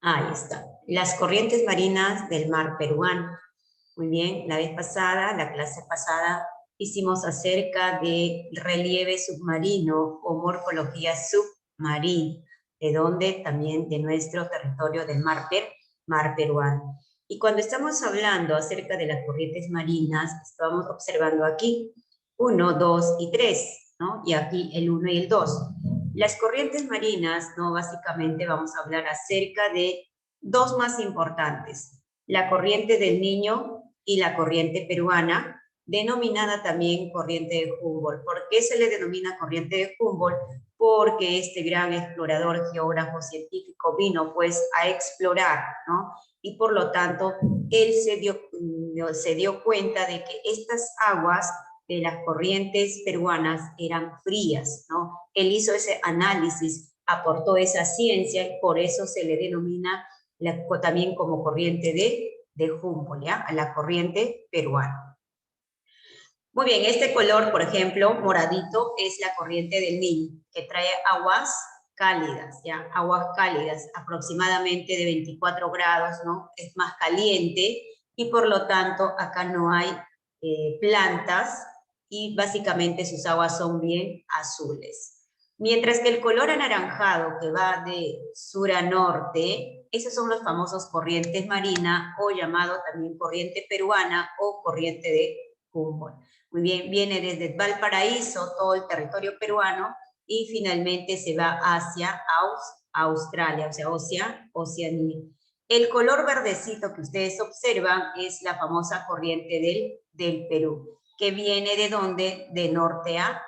Ahí está. Las corrientes marinas del mar peruano. Muy bien, la vez pasada, la clase pasada, hicimos acerca de relieve submarino o morfología submarina, de donde también de nuestro territorio del mar peruano. Y cuando estamos hablando acerca de las corrientes marinas, estamos observando aquí 1, 2 y 3, ¿no? Y aquí el 1 y el 2. Las corrientes marinas, ¿no? Básicamente vamos a hablar acerca de dos más importantes, la corriente del Niño y la corriente peruana, denominada también corriente de Humboldt. ¿Por qué se le denomina corriente de Humboldt? Porque este gran explorador, geógrafo, científico vino pues a explorar, ¿no? Y por lo tanto, él se dio cuenta de que estas aguas de las corrientes peruanas eran frías, ¿no? Él hizo ese análisis, aportó esa ciencia y por eso se le denomina también como corriente de Humboldt, ¿ya? A la corriente peruana. Muy bien, este color, por ejemplo, moradito, es la corriente del Niño, que trae aguas cálidas, ¿ya? Aguas cálidas, aproximadamente de 24 grados, ¿no? Es más caliente y por lo tanto acá no hay plantas y básicamente sus aguas son bien azules. Mientras que el color anaranjado que va de sur a norte, esos son los famosos corrientes marina o llamado también corriente peruana o corriente de Humboldt. Muy bien, viene desde Valparaíso, todo el territorio peruano, y finalmente se va hacia Australia, o sea, Oceanía. El color verdecito que ustedes observan es la famosa corriente del Perú, que viene de dónde? De norte a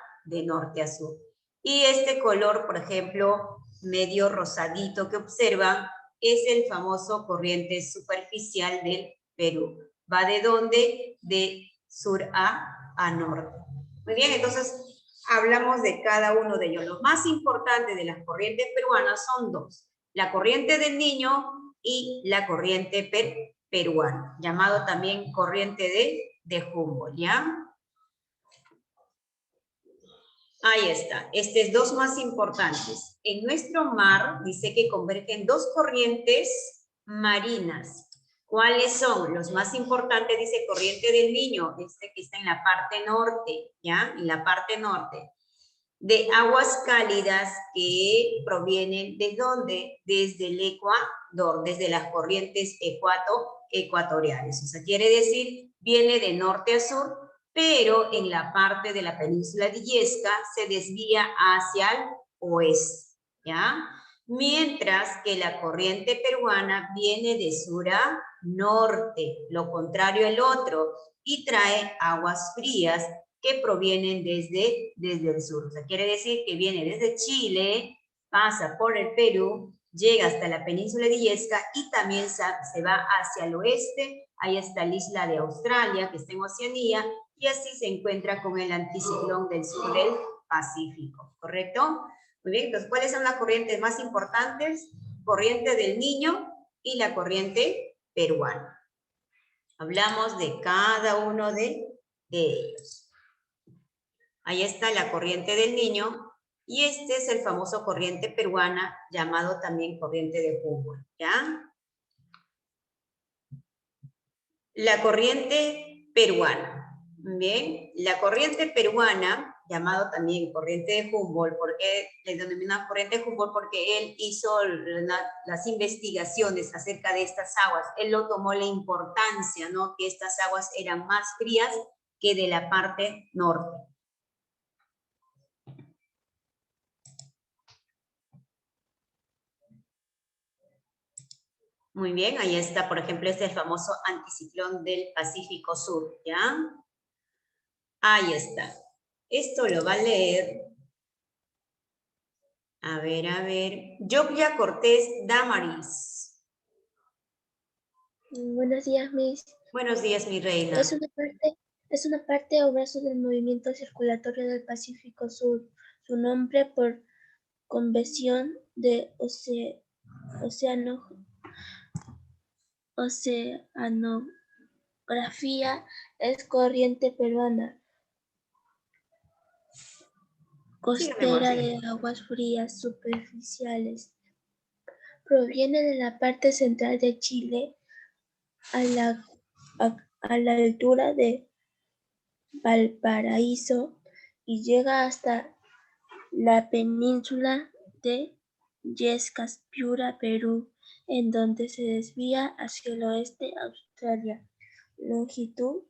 sur. Y este color, por ejemplo, medio rosadito que observan, es el famoso corriente superficial del Perú. ¿Va de dónde? De sur a norte. Muy bien, entonces hablamos de cada uno de ellos. Lo más importante de las corrientes peruanas son dos. La corriente del Niño y la corriente peruana, llamado también corriente de Humboldt, ¿ya? Ahí está. Estas dos más importantes. En nuestro mar dice que convergen dos corrientes marinas. ¿Cuáles son? Los más importantes, dice corriente del Niño, este que está en la parte norte, ¿ya? En la parte norte. De aguas cálidas que provienen ¿de dónde? Desde el Ecuador, desde las corrientes ecuatoriales. O sea, quiere decir, viene de norte a sur, pero en la parte de la península de Illesca se desvía hacia el oeste, ¿ya? Mientras que la corriente peruana viene de sur a norte, lo contrario al otro, y trae aguas frías que provienen desde el sur. O sea, quiere decir que viene desde Chile, pasa por el Perú, llega hasta la península de Illesca y también se va hacia el oeste. Ahí está la isla de Australia, que está en Oceanía, y así se encuentra con el anticiclón del sur del Pacífico, ¿correcto? Muy bien, entonces, ¿cuáles son las corrientes más importantes? Corriente del Niño y la corriente peruana. Hablamos de cada uno de ellos. Ahí está la corriente del Niño y este es el famoso corriente peruana llamado también corriente de Humboldt, ¿ya? La corriente peruana, ¿bien? La corriente peruana, llamado también corriente de Humboldt, ¿por qué le denominamos corriente de Humboldt? Porque él hizo las investigaciones acerca de estas aguas, él lo tomó la importancia, ¿no? Que estas aguas eran más frías que de la parte norte. Muy bien, ahí está, por ejemplo, este es el famoso anticiclón del Pacífico Sur, ¿ya? Ahí está. Esto lo va a leer. A ver. Yopia Cortés Damaris. Buenos días, Miss. Buenos días, mi reina. Es una parte o brazo del movimiento circulatorio del Pacífico Sur. Su nombre por convención de oceanografía es corriente peruana, costera de aguas frías superficiales, proviene de la parte central de Chile a la altura de Valparaíso y llega hasta la península de Illescas, Piura, Perú, en donde se desvía hacia el oeste Australia. Longitud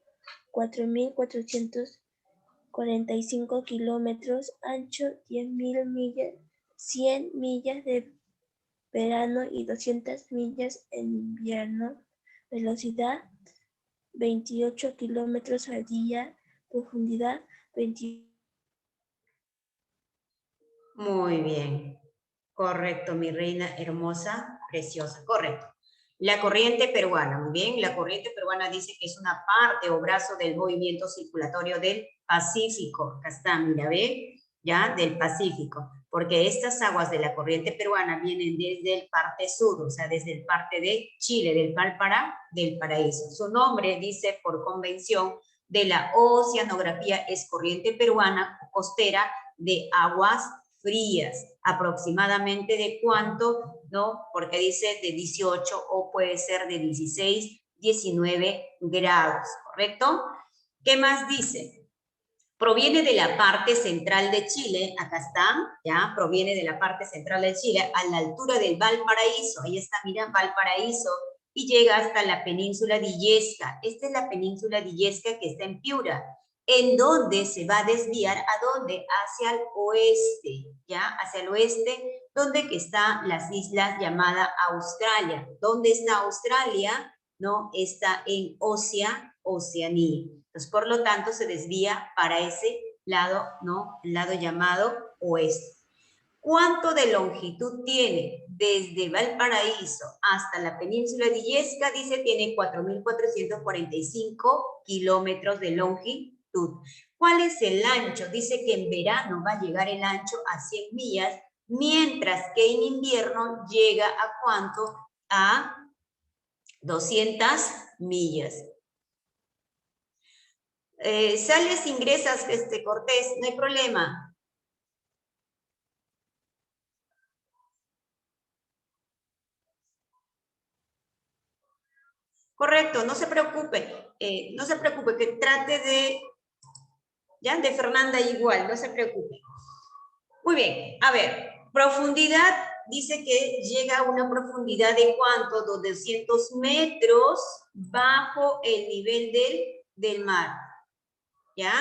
4.445 kilómetros, ancho 10.000 millas, 100 millas de verano y 200 millas en invierno. Velocidad 28 kilómetros al día. Profundidad 20. Muy bien. Correcto, mi reina hermosa, preciosa. Correcto. La corriente peruana, muy bien. La corriente peruana dice que es una parte o brazo del movimiento circulatorio del Pacífico. Acá está, mira, ve, ya, del Pacífico. Porque estas aguas de la corriente peruana vienen desde el parte sur, o sea, desde el parte de Chile, del Valparaíso. Su nombre dice por convención de la oceanografía es corriente peruana costera de aguas frías, aproximadamente de cuánto, ¿no? Porque dice de 18 o puede ser de 16, 19 grados, ¿correcto? ¿Qué más dice? Proviene de la parte central de Chile, acá está, ya, proviene de la parte central de Chile, a la altura del Valparaíso, ahí está, mira, Valparaíso, y llega hasta la península de Illescas. Esta es la península de Illescas que está en Piura, en donde se va a desviar, ¿a dónde? Hacia el oeste, ¿ya? Hacia el oeste, donde que están las islas llamadas Australia. ¿Dónde está Australia? ¿No? Está en Oceanía. Entonces, por lo tanto, se desvía para ese lado, ¿no? El lado llamado oeste. ¿Cuánto de longitud tiene? Desde Valparaíso hasta la península de Illescas, dice, tiene 4.445 kilómetros de longitud. ¿Cuál es el ancho? Dice que en verano va a llegar el ancho a 100 millas, mientras que en invierno llega a ¿cuánto? A 200 millas. Sales, ingresas, Cortés, no hay problema. Correcto, no se preocupe, que trate de, ya, de Fernanda igual, no se preocupe. Muy bien, a ver, profundidad, dice que llega a una profundidad de ¿cuánto? 200 metros bajo el nivel del mar, ¿ya?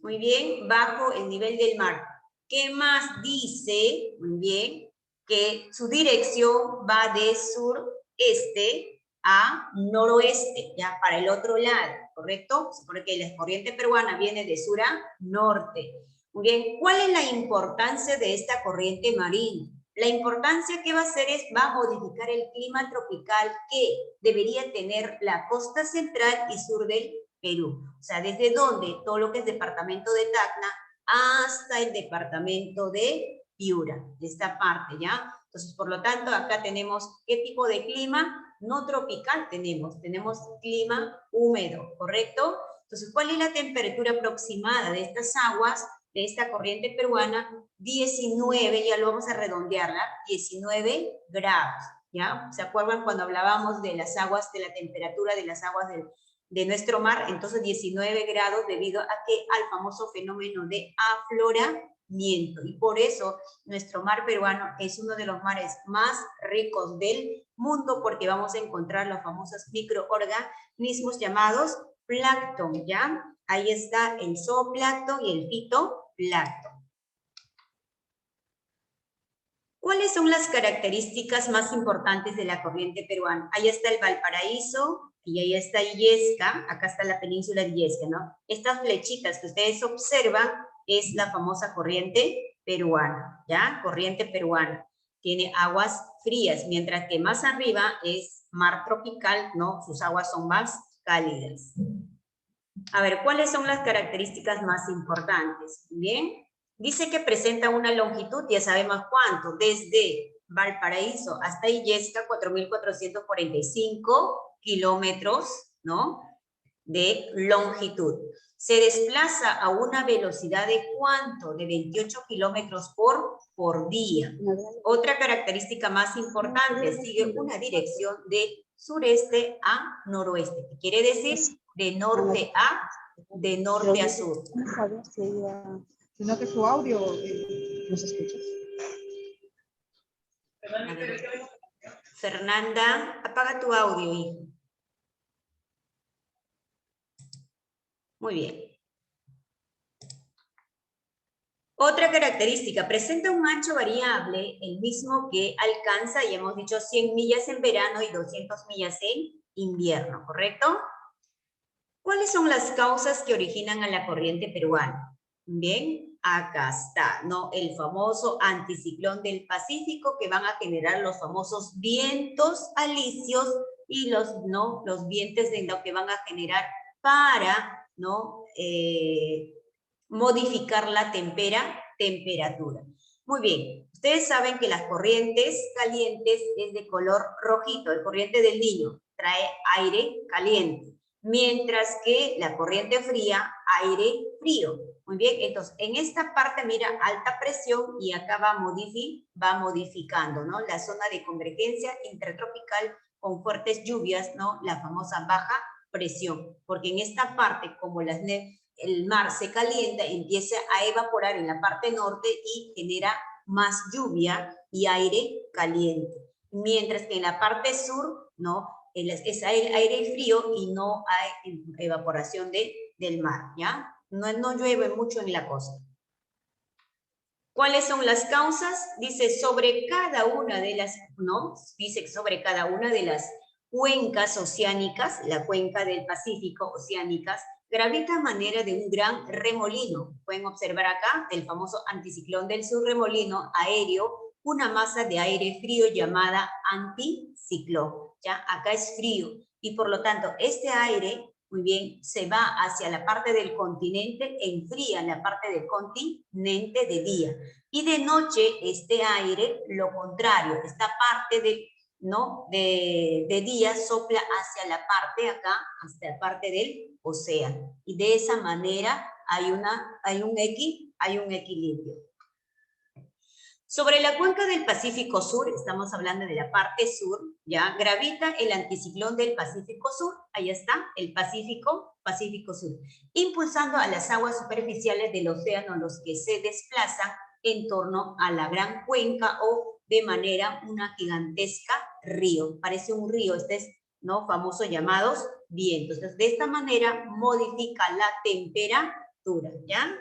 Muy bien, bajo el nivel del mar. ¿Qué más dice? Muy bien, que su dirección va de sureste a noroeste, ya para el otro lado, ¿correcto? Porque la corriente peruana viene de sur a norte. Muy bien, ¿cuál es la importancia de esta corriente marina? La importancia que va a hacer es, va a modificar el clima tropical que debería tener la costa central y sur del Perú. O sea, desde donde todo lo que es departamento de Tacna hasta el departamento de Piura, de esta parte, ¿ya? Entonces, por lo tanto, acá tenemos, ¿qué tipo de clima? No tropical tenemos clima húmedo, ¿correcto? Entonces, ¿cuál es la temperatura aproximada de estas aguas, de esta corriente peruana? 19, ya lo vamos a redondearla, 19 grados, ¿ya? ¿Se acuerdan cuando hablábamos de las aguas, de la temperatura de las aguas de nuestro mar? Entonces 19 grados debido a que al famoso fenómeno de afloramiento, y por eso nuestro mar peruano es uno de los mares más ricos del mundo, porque vamos a encontrar los famosos microorganismos llamados plancton, ¿ya? Ahí está el zooplancton y el fitoplancton. ¿Cuáles son las características más importantes de la corriente peruana? Ahí está el Valparaíso y ahí está Illescas, acá está la península de Illescas, ¿no? Estas flechitas que ustedes observan es la famosa corriente peruana, ¿ya? Corriente peruana. Tiene aguas frías, mientras que más arriba es mar tropical, ¿no? Sus aguas son más cálidas. A ver, ¿cuáles son las características más importantes? Bien. Dice que presenta una longitud, ya sabemos cuánto, desde Valparaíso hasta Illescas, 4.445 kilómetros, ¿no? de longitud. Se desplaza a una velocidad de ¿cuánto? De 28 kilómetros por día. Otra característica más importante, sigue una dirección de sureste a noroeste. ¿Qué quiere decir? De norte a sur. Sino que su audio no se escucha. Fernanda, apaga tu audio, hijo. Muy bien. Otra característica, presenta un ancho variable, el mismo que alcanza, y hemos dicho 100 millas en verano y 200 millas en invierno, ¿correcto? ¿Cuáles son las causas que originan a la corriente peruana? Bien, acá está, ¿no? El famoso anticiclón del Pacífico que van a generar los famosos vientos alisios y los vientos de lo que van a generar para, ¿no? Modificar la temperatura. Muy bien, ustedes saben que las corrientes calientes es de color rojito, el corriente del Niño trae aire caliente, mientras que la corriente fría, aire frío. Muy bien, entonces en esta parte mira alta presión y acá va modificando, ¿no? La zona de convergencia intertropical con fuertes lluvias, ¿no? La famosa baja presión, porque en esta parte como el mar se calienta, empieza a evaporar en la parte norte y genera más lluvia y aire caliente. Mientras que en la parte sur, ¿no? Es aire frío y no hay evaporación del mar, ¿ya? No llueve mucho en la costa. ¿Cuáles son las causas? Dice sobre cada una de las, ¿no? Dice sobre cada una de las cuencas oceánicas, la cuenca del Pacífico oceánicas, gravita a manera de un gran remolino. Pueden observar acá el famoso anticiclón del sur remolino aéreo, una masa de aire frío llamada anticiclón. ¿Ya? Acá es frío y por lo tanto este aire, muy bien, se va hacia la parte del continente, enfría la parte del continente de día. Y de noche este aire, lo contrario, esta parte de día sopla hacia la parte acá, hasta la parte del océano. Y de esa manera hay un equilibrio. Sobre la cuenca del Pacífico Sur, estamos hablando de la parte sur, ya gravita el anticiclón del Pacífico Sur, ahí está, el Pacífico Sur, impulsando a las aguas superficiales del océano los que se desplazan en torno a la gran cuenca o de manera una gigantesca río. Parece un río, ¿no? Famoso llamados vientos. Entonces, de esta manera modifica la temperatura, ¿ya?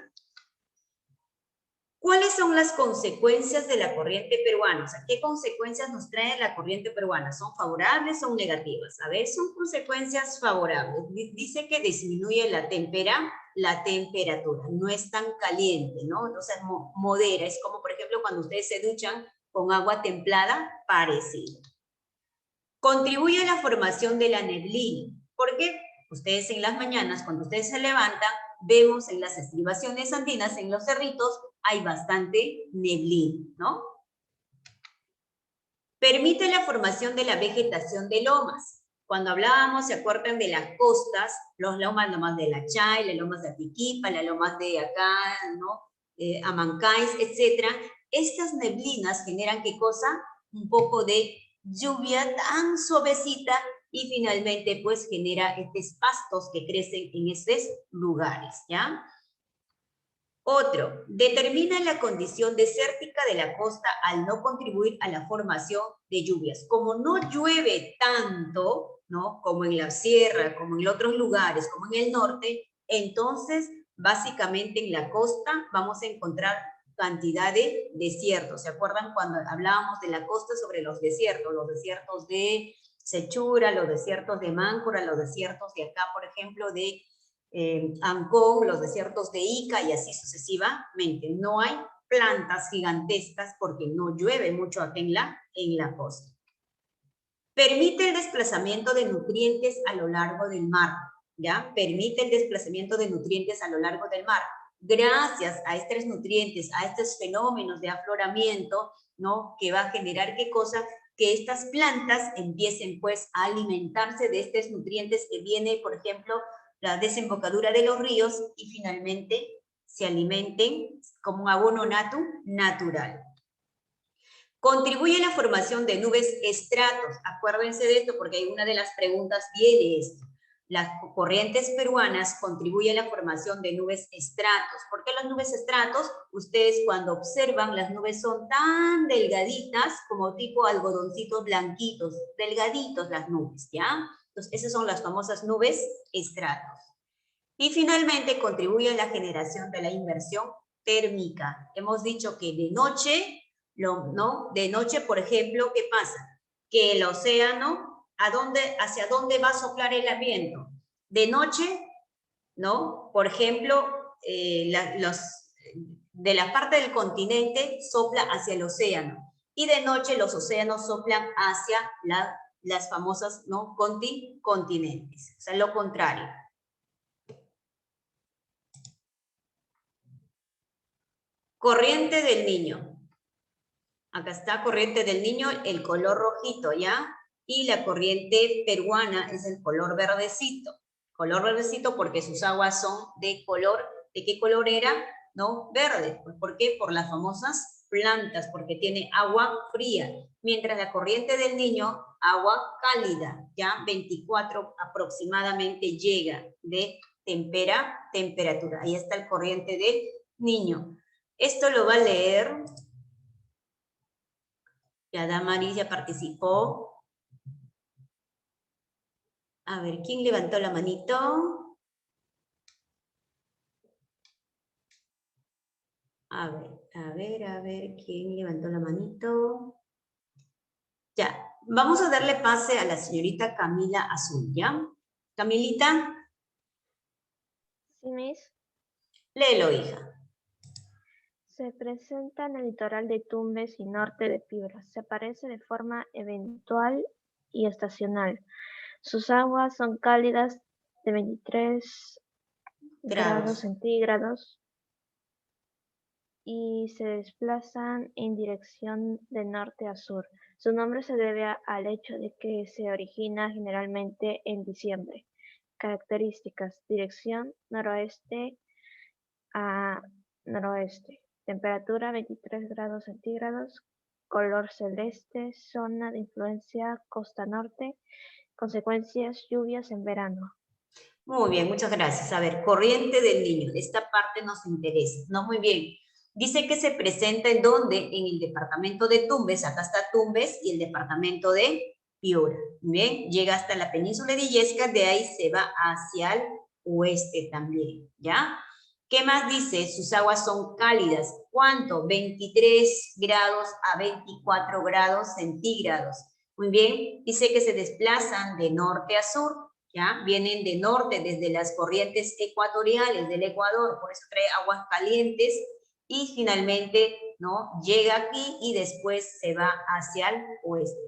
¿Cuáles son las consecuencias de la corriente peruana? O sea, ¿qué consecuencias nos trae la corriente peruana? ¿Son favorables o negativas? A ver, son consecuencias favorables. Dice que disminuye la temperatura, no es tan caliente, ¿no? Entonces modera, es como por ejemplo cuando ustedes se duchan con agua templada, parecido. Contribuye a la formación de la neblina. ¿Por qué? Ustedes en las mañanas, cuando ustedes se levantan, vemos en las estribaciones andinas, en los cerritos, hay bastante neblina, ¿no? Permite la formación de la vegetación de lomas. Cuando hablábamos, ¿se acuerdan de las costas? Los lomas de la Chay, las lomas de Atiquipa, las lomas de acá, ¿no? Amancáis, etc. Estas neblinas generan, ¿qué cosa? Un poco de lluvia tan suavecita y finalmente pues genera estos pastos que crecen en estos lugares, ¿ya? Otro, determina la condición desértica de la costa al no contribuir a la formación de lluvias. Como no llueve tanto, ¿no? Como en la sierra, como en otros lugares, como en el norte, entonces básicamente en la costa vamos a encontrar cantidad de desiertos. ¿Se acuerdan cuando hablábamos de la costa sobre los desiertos de Sechura, los desiertos de Máncora, los desiertos de acá, por ejemplo, de Ancón, los desiertos de Ica y así sucesivamente. No hay plantas gigantescas porque no llueve mucho aquí en la costa. Permite el desplazamiento de nutrientes a lo largo del mar, ¿ya? Permite el desplazamiento de nutrientes a lo largo del mar. Gracias a estos nutrientes, a estos fenómenos de afloramiento, ¿no? Que va a generar, ¿qué cosa? Que estas plantas empiecen pues a alimentarse de estos nutrientes que viene, por ejemplo, la desembocadura de los ríos y finalmente se alimenten como un abono natural. Contribuye a la formación de nubes estratos. Acuérdense de esto porque una de las preguntas viene esto. Las corrientes peruanas contribuyen a la formación de nubes estratos. ¿Por qué las nubes estratos? Ustedes cuando observan, las nubes son tan delgaditas como tipo algodoncitos blanquitos, delgaditos las nubes, ¿ya? Entonces, esas son las famosas nubes estratos. Y finalmente, contribuye a la generación de la inversión térmica. Hemos dicho que de noche, ¿no? De noche, por ejemplo, ¿qué pasa? Que el océano, ¿hacia dónde va a soplar el viento? De noche, ¿no? Por ejemplo, de la parte del continente sopla hacia el océano. Y de noche los océanos soplan hacia las famosas, ¿no? Continentes. O sea, lo contrario. Corriente del Niño. Acá está corriente del Niño, el color rojito, ¿ya? Y la corriente peruana es el color verdecito. Color verdecito porque sus aguas son de color, ¿de qué color era? ¿No? Verde. ¿Por qué? Por las famosas plantas, porque tiene agua fría. Mientras la corriente del Niño, agua cálida, ¿ya? 24 aproximadamente llega de temperatura. Ahí está el corriente del Niño. Esto lo va a leer. Ya Damaris ya participó. A ver, ¿quién levantó la manito? A ver, ¿quién levantó la manito? Ya, vamos a darle pase a la señorita Camila Azul, ¿ya? Camilita. Sí, Miss. Léelo, hija. Se presenta en el litoral de Tumbes y norte de Piura. Se aparece de forma eventual y estacional. Sus aguas son cálidas de 23 grados centígrados y se desplazan en dirección de norte a sur. Su nombre se debe al hecho de que se origina generalmente en diciembre. Características: dirección noroeste a noroeste. Temperatura 23 grados centígrados. Color celeste. Zona de influencia costa norte. Consecuencias: lluvias en verano. Muy bien, muchas gracias. A ver, corriente del Niño. Esta parte nos interesa. No, muy bien. Dice que se presenta en ¿dónde? En el departamento de Tumbes. Acá está Tumbes y el departamento de Piura. Bien, llega hasta la península de Illescas, de ahí se va hacia el oeste también, ¿ya? ¿Qué más dice? Sus aguas son cálidas. ¿Cuánto? 23 grados a 24 grados centígrados. Muy bien, dice que se desplazan de norte a sur, ¿ya? Vienen de norte desde las corrientes ecuatoriales del Ecuador, por eso trae aguas calientes, y finalmente, ¿no? Llega aquí y después se va hacia el oeste.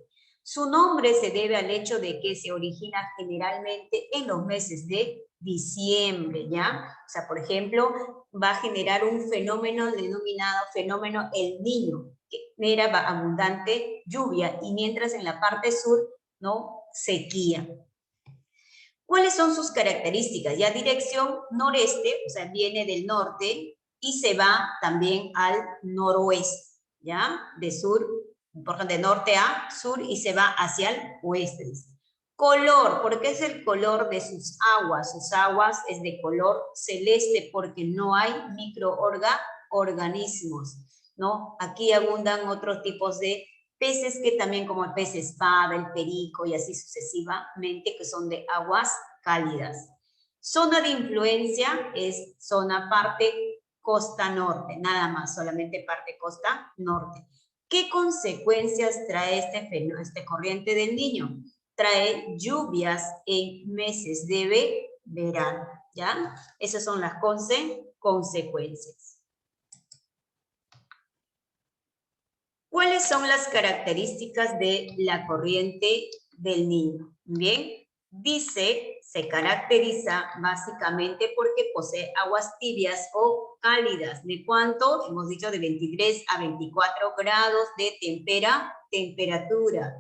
Su nombre se debe al hecho de que se origina generalmente en los meses de diciembre, ¿ya? O sea, por ejemplo, va a generar un fenómeno denominado fenómeno El Niño, que genera abundante lluvia, y mientras en la parte sur, ¿no? Sequía. ¿Cuáles son sus características? Ya dirección noreste, o sea, viene del norte y se va también al noroeste, ¿ya? De sur, por ejemplo, de norte a sur y se va hacia el oeste. Color, ¿por qué es el color de sus aguas? Sus aguas es de color celeste porque no hay microorganismos, ¿no? Aquí abundan otros tipos de peces que también, como el pez espada, el perico y así sucesivamente, que son de aguas cálidas. Zona de influencia es zona parte costa norte, nada más, solamente parte costa norte. ¿Qué consecuencias trae este corriente del Niño? Trae lluvias en meses de verano, ¿ya? Esas son las consecuencias. ¿Cuáles son las características de la corriente del Niño? Bien, dice, se caracteriza básicamente porque posee aguas tibias o cálidas. ¿De cuánto? Hemos dicho de 23 a 24 grados de temperatura.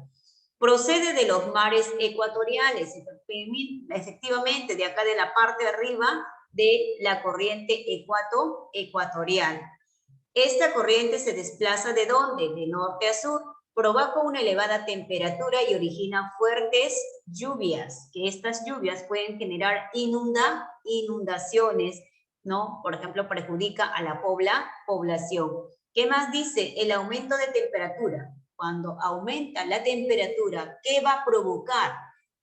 Procede de los mares ecuatoriales, efectivamente, de acá de la parte de arriba de la corriente ecuatorial. Esta corriente se desplaza ¿de dónde? De norte a sur, provoca una elevada temperatura y origina fuertes lluvias, que estas lluvias pueden generar inundaciones, ¿no? Por ejemplo, perjudica a la población. ¿Qué más dice? El aumento de temperatura. Cuando aumenta la temperatura, ¿qué va a provocar?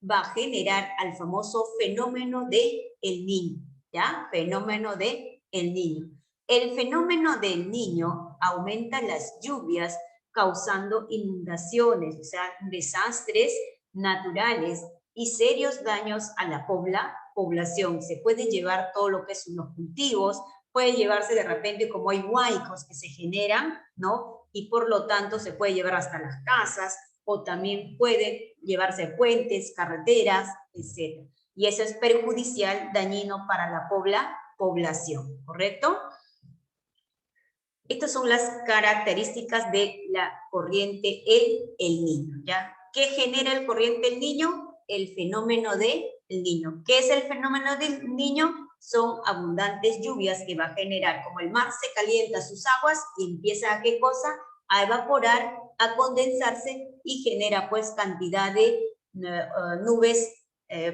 Va a generar al famoso fenómeno de El Niño, ¿ya? Fenómeno de El Niño. El fenómeno del Niño aumenta las lluvias causando inundaciones, o sea, desastres naturales y serios daños a la población. Se puede llevar todo lo que son los cultivos, puede llevarse de repente como hay huaicos que se generan, ¿no? Y por lo tanto se puede llevar hasta las casas, o también puede llevarse puentes, carreteras, etc. Y eso es perjudicial, dañino para la población, ¿correcto? Estas son las características de la corriente El Niño, ¿ya? ¿Qué genera el corriente El Niño? El fenómeno del Niño. ¿Qué es el fenómeno del Niño? Son abundantes lluvias que va a generar, como el mar se calienta sus aguas y empieza a ¿qué cosa? A evaporar, a condensarse y genera pues cantidad de nubes,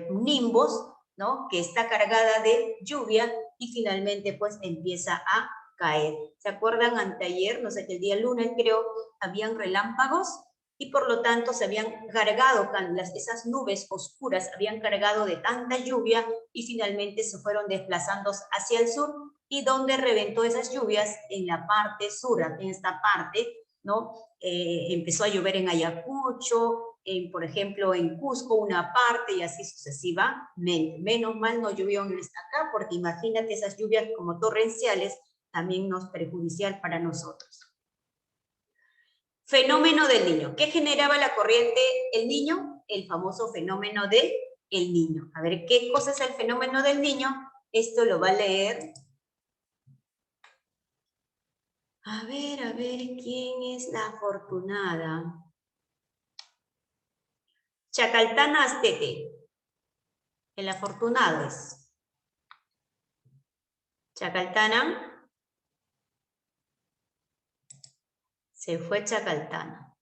nimbos, ¿no? Que está cargada de lluvia y finalmente pues empieza a caer. ¿Se acuerdan anteayer? No sé, que el día lunes creo, habían relámpagos y por lo tanto se habían cargado, esas nubes oscuras habían cargado de tanta lluvia y finalmente se fueron desplazando hacia el sur. ¿Y dónde reventó esas lluvias? En la parte sur, en esta parte, ¿no? Empezó a llover en Ayacucho, por ejemplo, en Cusco una parte y así sucesivamente. Menos mal no llovió en esta acá, porque imagínate esas lluvias como torrenciales, también nos perjudicial para nosotros. Fenómeno del Niño. ¿Qué generaba la corriente El Niño? El famoso fenómeno de El Niño. A ver, ¿qué cosa es el fenómeno del Niño? Esto lo va a leer. A ver, ¿quién es la afortunada? Chacaltana Astete. El afortunado es. Chacaltana. Se fue Chacaltana.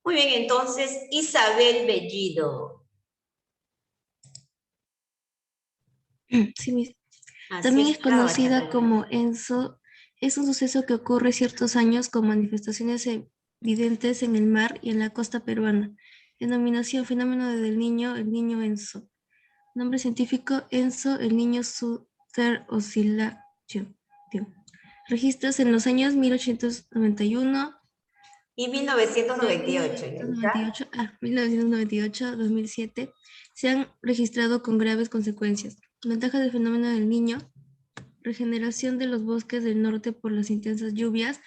Muy bien, entonces, Isabel Bellido. Sí, también es conocida como ENSO. Es un suceso que ocurre ciertos años con manifestaciones evidentes en el mar y en la costa peruana. Denominación: fenómeno del Niño, el Niño ENSO. Nombre científico: ENSO, el Niño Southern Oscillation. Registros en los años 1891 y 1998. 1998-2007 se han registrado con graves consecuencias. Ventaja del fenómeno del Niño: regeneración de los bosques del norte por las intensas lluvias,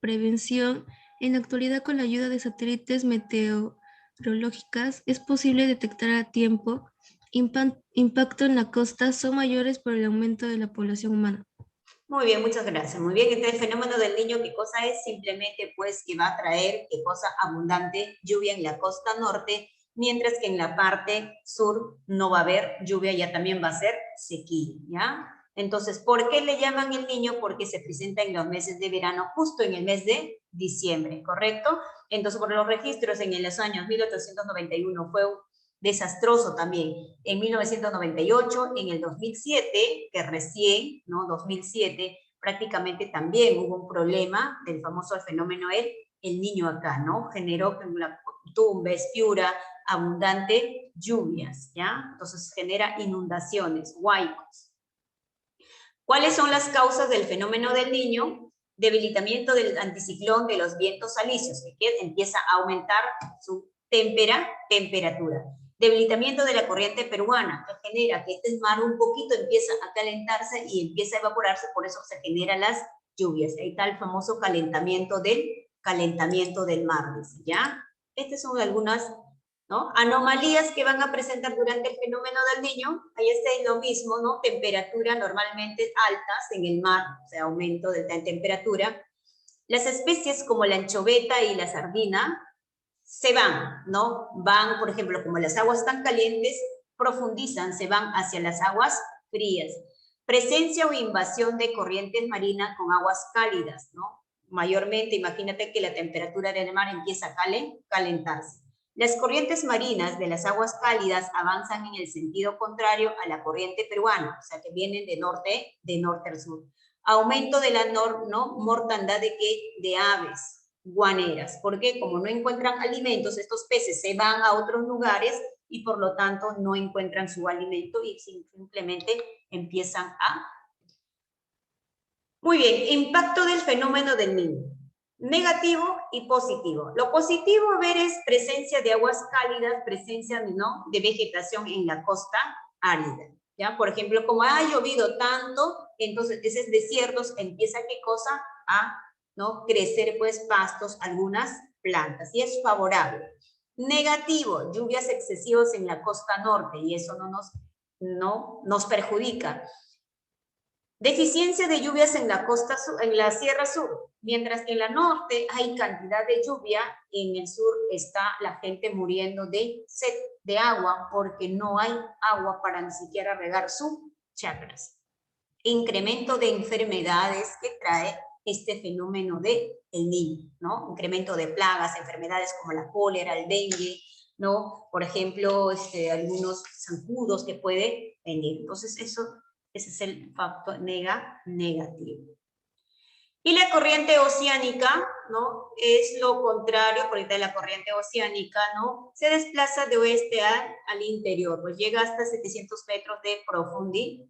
prevención. En la actualidad, con la ayuda de satélites meteorológicas, es posible detectar a tiempo. Impacto en la costa: son mayores por el aumento de la población humana. Muy bien, muchas gracias. Muy bien, entonces el fenómeno del Niño, ¿qué cosa es? Simplemente pues que va a traer, ¿qué cosa? Abundante lluvia en la costa norte, mientras que en la parte sur no va a haber lluvia, ya también va a ser sequía, ¿ya? Entonces, ¿por qué le llaman el Niño? Porque se presenta en los meses de verano, justo en el mes de diciembre, ¿correcto? Entonces, por los registros en los años 1891 fue desastroso también. En 1998, en el 2007, que recién, ¿no? 2007, prácticamente también hubo un problema del famoso fenómeno el Niño acá, ¿no? Generó Tumbes, Piura, abundante lluvias, ¿ya? Entonces genera inundaciones, huaicos. ¿Cuáles son las causas del fenómeno del Niño? Debilitamiento del anticiclón de los vientos alisios, que empieza a aumentar su temperatura. Debilitamiento de la corriente peruana, que genera que este mar un poquito empieza a calentarse y empieza a evaporarse, por eso se generan las lluvias. Ahí está el famoso calentamiento del mar, ¿ya? Estas son algunas, ¿no? Anomalías que van a presentar durante el fenómeno del Niño. Ahí está lo mismo, ¿no? Temperatura normalmente altas en el mar, o sea, aumento de la temperatura. Las especies como la anchoveta y la sardina se van, ¿no? Van, por ejemplo, como las aguas están calientes, profundizan, se van hacia las aguas frías. Presencia o invasión de corrientes marinas con aguas cálidas, ¿no? Mayormente, imagínate que la temperatura del mar empieza a calentarse. Las corrientes marinas de las aguas cálidas avanzan en el sentido contrario a la corriente peruana, o sea que vienen de norte al sur. Aumento de la mortandad de aves guaneras, porque como no encuentran alimentos, estos peces se van a otros lugares y por lo tanto no encuentran su alimento y simplemente empiezan a... Muy bien, impacto del fenómeno del Niño. Negativo y positivo. Lo positivo, a ver, es presencia de aguas cálidas, presencia, ¿no?, de vegetación en la costa árida. ¿Ya? Por ejemplo, como ha llovido tanto, entonces esos desiertos empieza, ¿qué cosa? A, ¿no?, crecer pues pastos, algunas plantas, y es favorable. Negativo, lluvias excesivas en la costa norte, y eso no nos perjudica. Deficiencia de lluvias en la costa sur, en la Sierra Sur, mientras que en la norte hay cantidad de lluvia, en el sur está la gente muriendo de sed de agua porque no hay agua para ni siquiera regar sus chacras. Incremento de enfermedades que trae este fenómeno de El Niño, ¿no? Incremento de plagas, enfermedades como la cólera, el dengue, ¿no? Por ejemplo, algunos zancudos que puede venir. Entonces ese es el factor negativo. Y la corriente oceánica, ¿no?, es lo contrario, porque la corriente oceánica, ¿no?, se desplaza de oeste al interior, pues llega hasta 700 metros de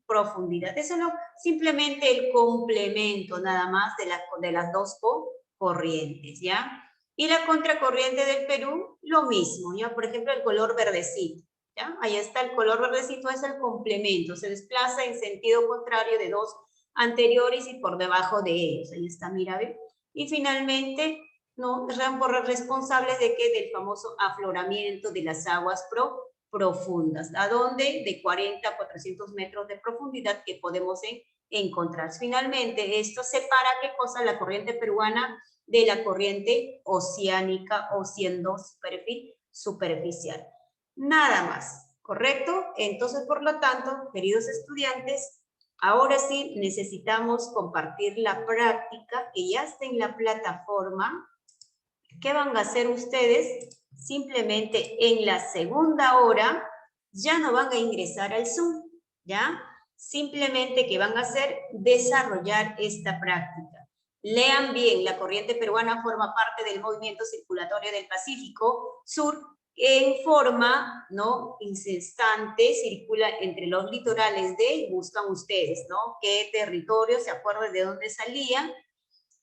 profundidad. Eso es simplemente el complemento nada más de las dos corrientes, ¿ya? Y la contracorriente del Perú, lo mismo, ¿ya? Por ejemplo, el color verdecito, ¿ya? Ahí está el color verdecito, es el complemento, se desplaza en sentido contrario de dos anteriores y por debajo de ellos. Ahí está, mira, ¿ve? Y finalmente, ¿no?, responsables de qué? Del famoso afloramiento de las aguas profundas. ¿A dónde? De 40 a 400 metros de profundidad que podemos encontrar. Finalmente, esto separa, ¿qué cosa? La corriente peruana de la corriente oceánica, o siendo superficial. Nada más, ¿correcto? Entonces, por lo tanto, queridos estudiantes, ahora sí necesitamos compartir la práctica que ya está en la plataforma. ¿Qué van a hacer ustedes? Simplemente en la segunda hora ya no van a ingresar al Zoom, ¿ya? Simplemente que van a hacer desarrollar esta práctica. Lean bien, la corriente peruana forma parte del movimiento circulatorio del Pacífico Sur, en forma, ¿no?, incesante, circula entre los litorales buscan ustedes, ¿no?, qué territorio, se acuerdan de dónde salían.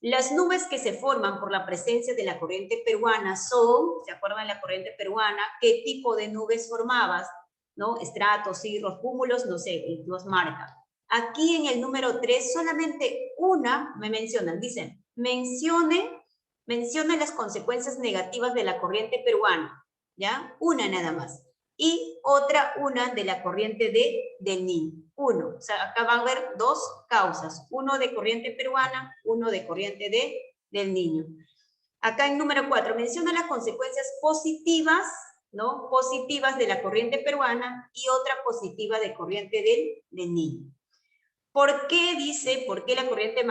Las nubes que se forman por la presencia de la corriente peruana son, ¿se acuerdan de la corriente peruana? ¿Qué tipo de nubes formabas? ¿No? Estratos, cirros, cúmulos, no sé, los marca. Aquí en el número 3 solamente una me mencionan, dicen, mencione las consecuencias negativas de la corriente peruana, ¿ya? Una nada más. Y una de la corriente del Niño. Uno, o sea, acá van a haber dos causas, uno de corriente peruana, uno de corriente del Niño. Acá en número 4, menciona las consecuencias positivas, ¿no?, positivas de la corriente peruana y otra positiva de corriente del Niño. ¿Por qué la corriente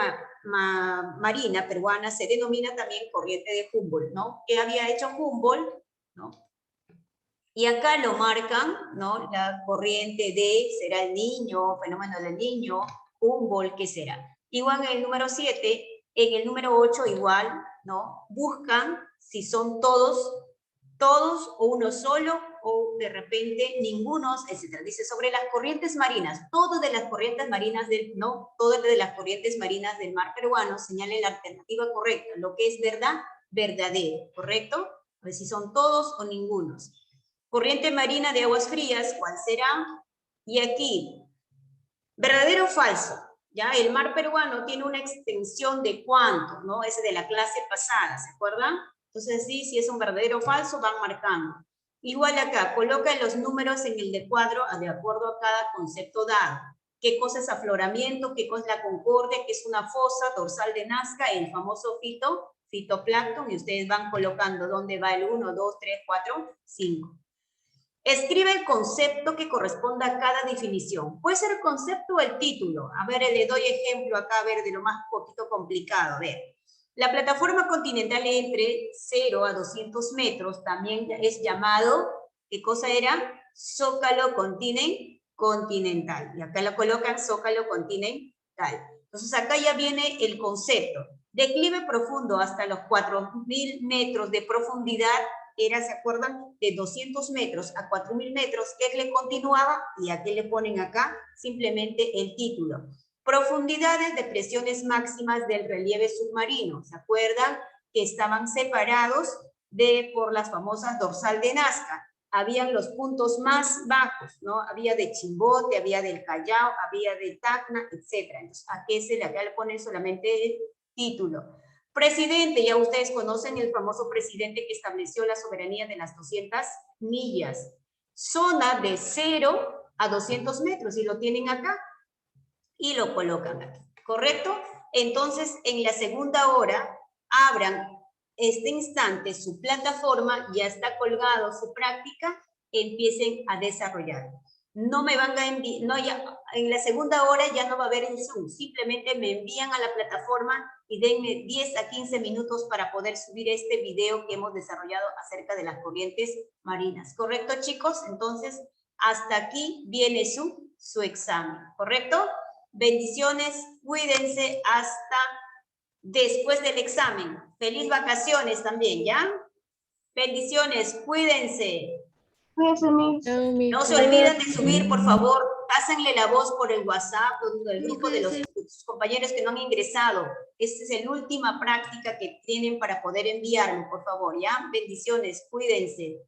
marina peruana se denomina también corriente de Humboldt, ¿no? ¿Qué había hecho Humboldt, ¿no? Y acá lo marcan, ¿no? La corriente será el Niño, fenómeno del Niño, Humboldt, ¿qué será? Igual en el número 7, en el número 8 igual, ¿no? Buscan si son todos o uno solo, o de repente ningunos, etc. Dice, sobre las corrientes marinas, todo de las corrientes marinas todo de las corrientes marinas del mar peruano, señalen la alternativa correcta, lo que es verdad, verdadero, ¿correcto? A ver si son todos o ningunos. Corriente marina de aguas frías, ¿cuál será? Y aquí, verdadero o falso, ¿ya? El mar peruano tiene una extensión de ¿cuánto? ¿No? Ese de la clase pasada, ¿se acuerdan? Entonces, sí, si es un verdadero o falso, van marcando. Igual acá, coloca los números en el de cuadro de acuerdo a cada concepto dado. ¿Qué cosa es afloramiento? ¿Qué cosa es la concordia? ¿Qué es una fosa dorsal de Nazca? El famoso fito fitoplancton, y ustedes van colocando dónde va el 1, 2, 3, 4, 5. Escribe el concepto que corresponda a cada definición. Puede ser el concepto o el título. A ver, le doy ejemplo acá, a ver, de lo más poquito complicado. A ver, la plataforma continental entre 0 a 200 metros también es llamado, ¿qué cosa era? Zócalo continental. Y acá lo colocan zócalo continental. Entonces acá ya viene el concepto. Declive profundo hasta los 4.000 metros de profundidad. Era, ¿se acuerdan? De 200 metros a 4.000 metros, que le continuaba, y aquí le ponen acá simplemente el título. Profundidades de presiones máximas del relieve submarino. ¿Se acuerdan? Que estaban separados por las famosas dorsal de Nazca. Habían los puntos más bajos, ¿no? Había de Chimbote, había del Callao, había de Tacna, etc. Entonces, acá le ponen solamente el título. Presidente, ya ustedes conocen el famoso presidente que estableció la soberanía de las 200 millas. Zona de 0 a 200 metros, y lo tienen acá, y lo colocan aquí, ¿correcto? Entonces, en la segunda hora, abran este instante su plataforma, ya está colgado su práctica, empiecen a desarrollar. No me van a enviar, no, ya, en la segunda hora ya no va a haber el Zoom, simplemente me envían a la plataforma y denme 10 a 15 minutos para poder subir este video que hemos desarrollado acerca de las corrientes marinas. ¿Correcto, chicos? Entonces, hasta aquí viene su examen, ¿correcto? Bendiciones, cuídense hasta después del examen. Feliz vacaciones también, ¿ya? Bendiciones, cuídense. No se olviden de subir, por favor, pásenle la voz por el WhatsApp o el grupo de sus compañeros que no han ingresado. Esta es la última práctica que tienen para poder enviarme, por favor, ¿ya? Bendiciones, cuídense.